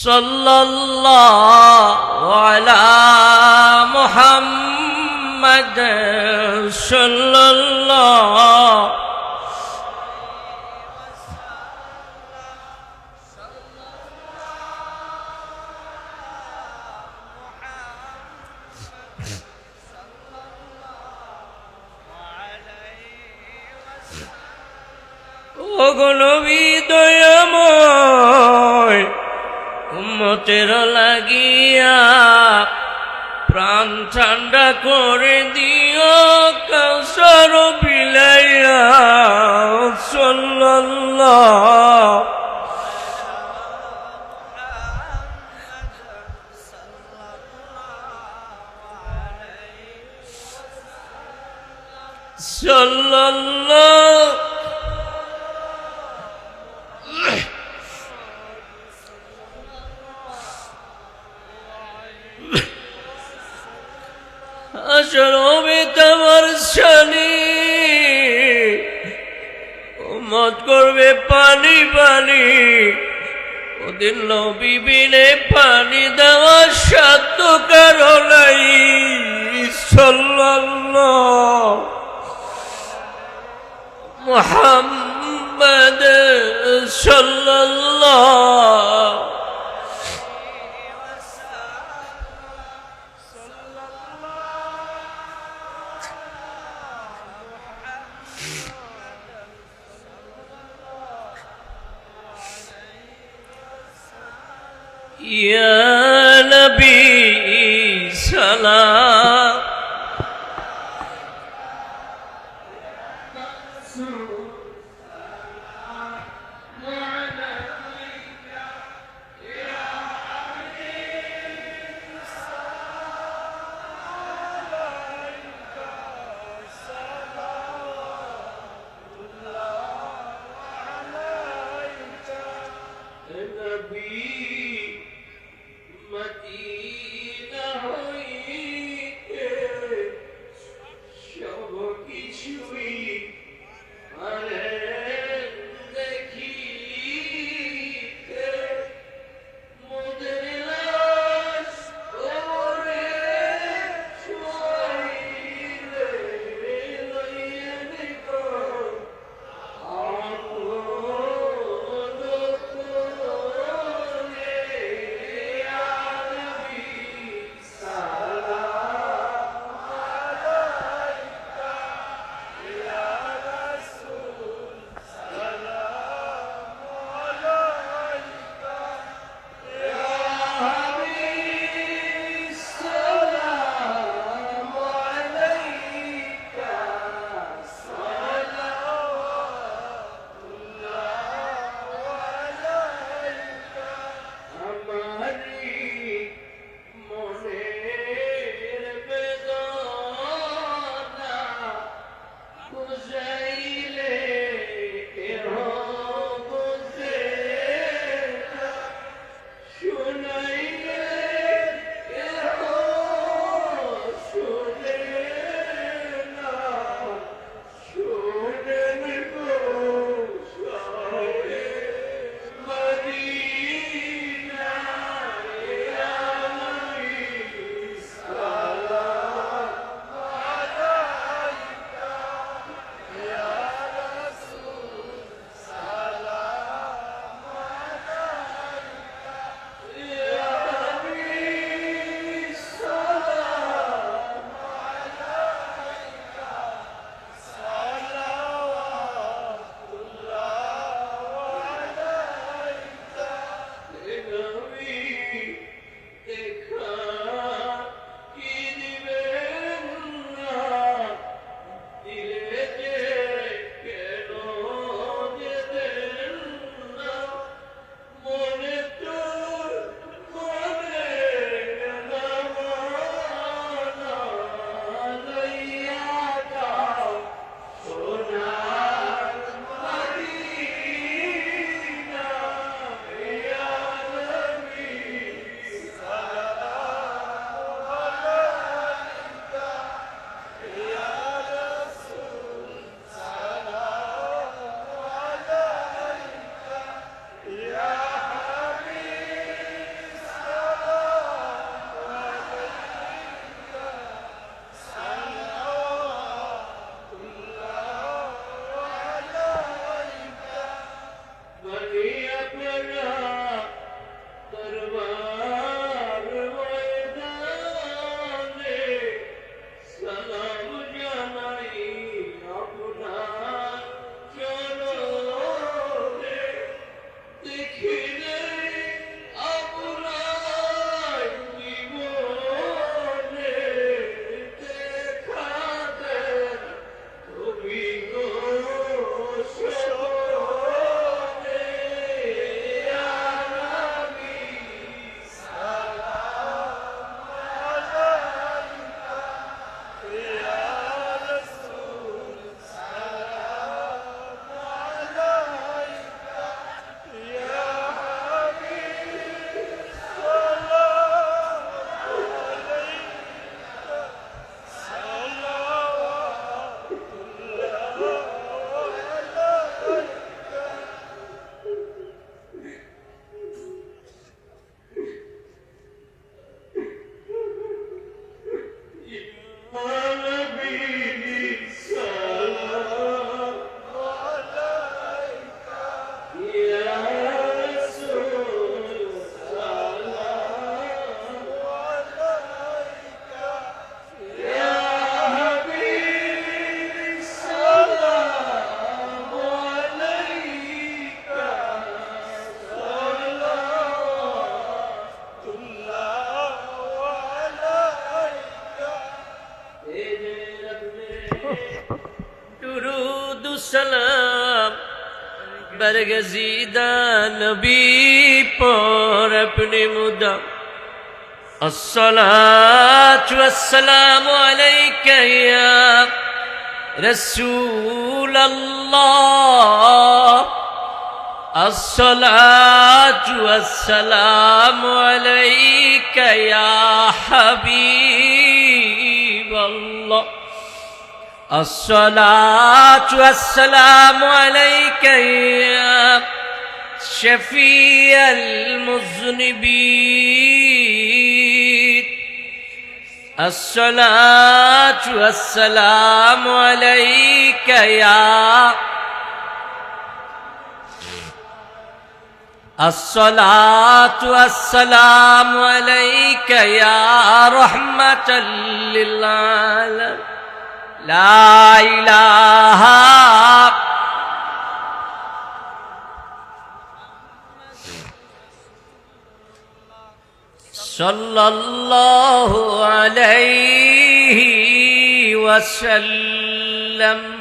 সাল্লাল্লাহু আলা মুহাম্মাদ সাল্লাল্লাহু ওগো নবী দয়াময় উম্মতের লাগিয়া প্রাণ ঠান্ডা করে দিও কাউসার বিলাইয়া সাল্লাল্লাহু সাল্লাল্লাহু আসরবে তোমার শানি উম্মত করবে পানি পানি ওদিন নবী বিনে পানি দেওয়ার সাধ্য কারো নাই সাল্লাল্লাহু মুহাম্মদ সাল্লাল্লাহু يا نبي سلام মদিনা হইতে সব কিছুই আরে দেখিতে মোদের লাশ ওরে শোয়াইলে লইয়া দেখো আপন করে सलाम बरगज़ीदा नबी पर अपने मुदा अस्सलातु वस्सलामु अलैका या रसूल अल्लाह अस्सलातु वस्सलामु अलैका या हबीब अल्लाह अस्सलातु वस्सलामु अलैका या शफीअल मुज़निबीन अस्सलातु वस्सलामु अलैका या अस्सलातु वस्सलामु अलैका या रहमतल लिल आलमीन ला इलाहा सल्लल्लाहु अलैहि वसल्लम।